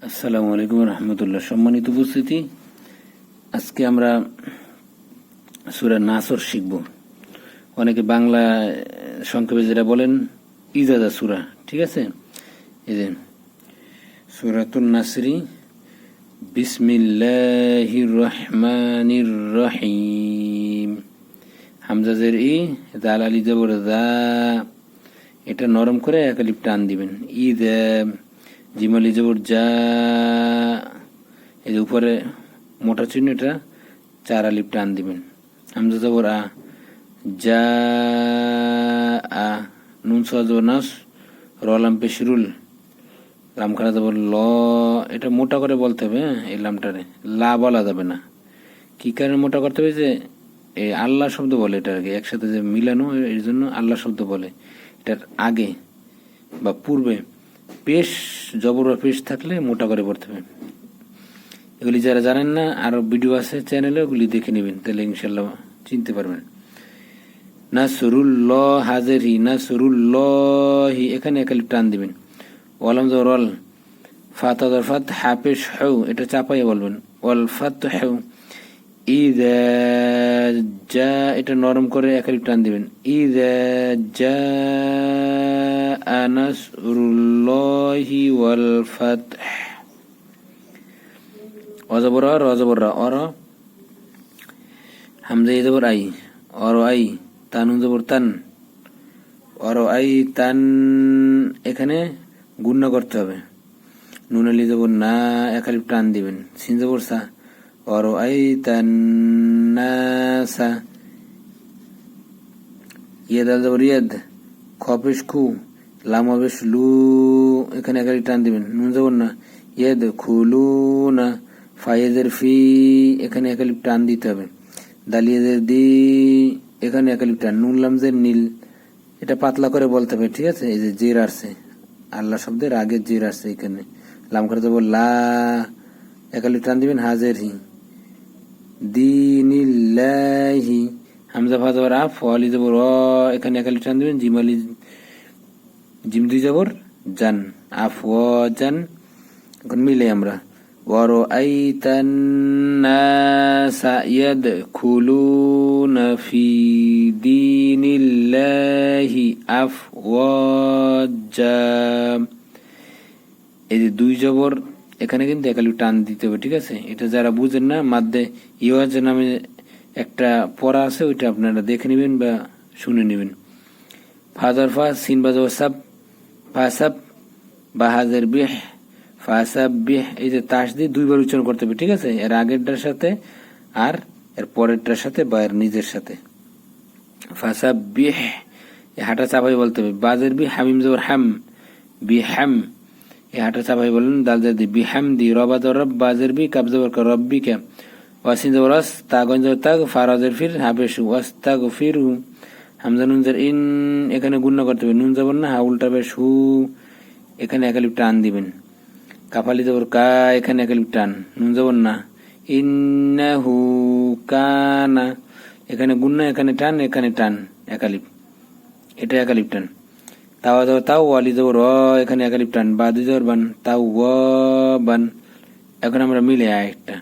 আসসালামু আলাইকুম রহমতুল্লাহ। সম্মানিত উপস্থিতি, আজকে আমরা সূরা নাসর শিখব। অনেকে বাংলা সংক্ষেপে যেটা বলেন ইজাজা সূরা, ঠিক আছে। এই যে সূরাতুন নাসরি, বিসমিল্লাহির রহমানির রহিম। হামজা জের ই, জাল আলি জবর জা, এটা নরম করে এক আলিফ টান দিবেন। ইদা, জিমালি জবর যা, এই যে উপরে মোটা চিহ্ন, এটা চার আলিফ টান দিবেন। হামজা জবর আ, যা আ, নুন সজবর নাস, রলাম পেশরুল, লাম খানা জবর ল, এটা মোটা করে বলতে হবে। এই লামটারে লা বলা যাবে না। কি কারণে মোটা করতে হবে? যে এই আল্লাহ শব্দ বলে এটাকে একসাথে যে মিলানো, এর জন্য আল্লাহ শব্দ বলে। এটার আগে বা পূর্বে পেশ, জবর বা পেশ থাকলে মোটা করে পড়তে হবে। এগুলি যারা জানেন না, আরো ভিডিও আছে চ্যানেলে, ওগুলি দেখে নেবেন, তাহলে ইনশাল্লাহ চিনতে পারবেন। নাসরুল্লাহ হাজের হি, নাসরুল্লাহি, এখানে এক আলিফ টান দিবেন। ওয়ালাম জবর ওয়াল, ফাতা জবর ফাত, হাফেশ হউ, এটা চাপাইয়া বলবেন। ওয়াল ফাত হউ, ইযা জা, এটা নরম করে এক আলিফ টান দিবেন। ইযা জা নাসরুল্লাহি ওয়াল ফাতহ। অজবর আর অজবর রা, অর, হামজা জবর আই, অর আই, তানুন জবর তান, অর আই তান, এখানে গুণনা করতে হবে। নুন আলি জবর না, এক আলিফ টান দিবেন। সিন জবর সা, অর আই তান নাসা, ইয়াদ আল জবর ইয়াদ, খপেশ খু, লাম হবেশ লু, এখানে এক আলিফ টান দিবেন। নুন জবর না, ইয়াদ খুলু না, ফায়েজের ফি, এখানে এক আলিফ টান দিতে হবে। দালিয়াজের দি, এখানে এক আলিফ টান। নুন লামজের নীল, এটা পাতলা করে বলতে হবে, ঠিক আছে। এই যে জির আসছে, আল্লাহ শব্দের আগে জির আসছে, এখানে লাম করে দেবো লা, এক আলিফ টান দিবেন। হাজের হি, দিনিল্লাহি, হামজা ফা জবর আফ, ওয়ালি জবর অ, এখানে এক আলিফ টান দিবেন। জিমালি, জিম দুই জবর জান, আফ ও জান। এখন মিলে আমরা وَرَأَيْتَ النَّاسَ يَدْخُلُونَ فِي دِينِ اللَّهِ أَفْوَاجًا। এই যে দুই জবর, এখানে কিন্তু এক আলিফ টান দিতে হবে, ঠিক আছে। এটা যারা বুঝেন না, মাদ্দে ইওয়াজ নামে একটা পড়া আছে, ওইটা আপনারা দেখে নেবেন বা শুনে নেবেন। ফাজার ফা, সিন বাজার সাব, ফাসাব, বাহাজের বিহ, ফাসাবিহ, এই যে তাসদিদ দুইবার উচ্চারণ করতে হবে, ঠিক আছে। এর আগেরটার সাথে আর এর পরেরটার সাথে বা এর নিজের সাথে। ফাসাবিহ, এই হাঁটা চাপাই বলতে হবে। বাজের বি, হামিম জবর হাম, বিহাম, এই হাঁটা চাপাই বলেন। দাল জাদি বিহামদি, রবা জবর রব, বাজের বি, কাব জবর কা, রব্বিকা, ওয়াসিন জবর ওয়াস, তাগন জবর তাগ, ফারাজের ফির, হাবেশু, ওয়াস্তাগফিরহু, হামজা নুন জের ইন, এখানে গুণনা করতে হবে। নুন জবর না, হা উল্টা বেশ হু, এখানে এক আলিফ টান দিবেন। কাফালি জবর কা, এখানে এক আলিফ টান। নুন জবর না, ইন্নাহু কানা, এখানে গুণনা, এখানে টান, এখানে টান, এক আলিফ, এটা এক আলিফ টান। তাওয়া জবর তাও, ওয়ালি জবর অ, এখানে এক আলিফ টান। বাদু জবর বান, তাও বান। এখন আমরা মিলে আরেকটা,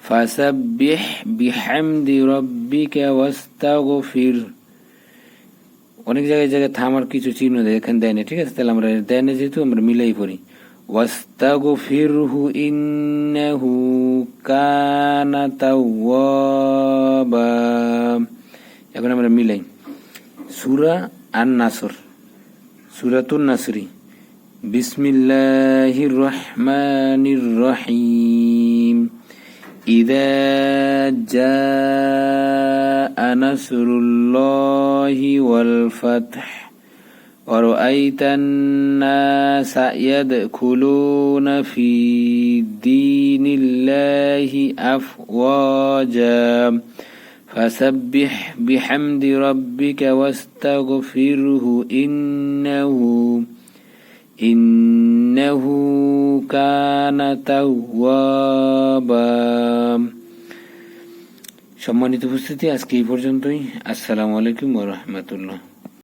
ফাসাব্বিহ বিহামদি রাব্বিকা ওয়াস্তাগফির। অনেক জায়গায় থামার কিছু চিহ্ন দেয়, এখানে দেয় না, ঠিক আছে। তাহলে আমরা দেয় না যেহেতু, আমরা মিলাই পড়ি। ওয়াস্তাগফিরহু ইন্নাহু কানা তাওয়াবা। এখন আমরা মিলাই সূরা আন-নাসর, সূরাতুন নাসরি, বিসমিল্লাহির রহমানির রহিম। ইযা জাআ নাসরুল্লাহি ওয়াল ফাতহ وَرَأَيْتَ النَّاسَ يَدْخُلُونَ فِي دِينِ اللَّهِ أَفْوَاجًا فَسَبِّحْ بِحَمْدِ رَبِّكَ وَاسْتَغْفِرْهُ إِنَّهُ كَانَ تَوَّابًا। সম্মানিত উপস্থিতি, আজকে এই পর্যন্তই। আসসালামু আলাইকুম ওয়া রাহমাতুল্লাহ।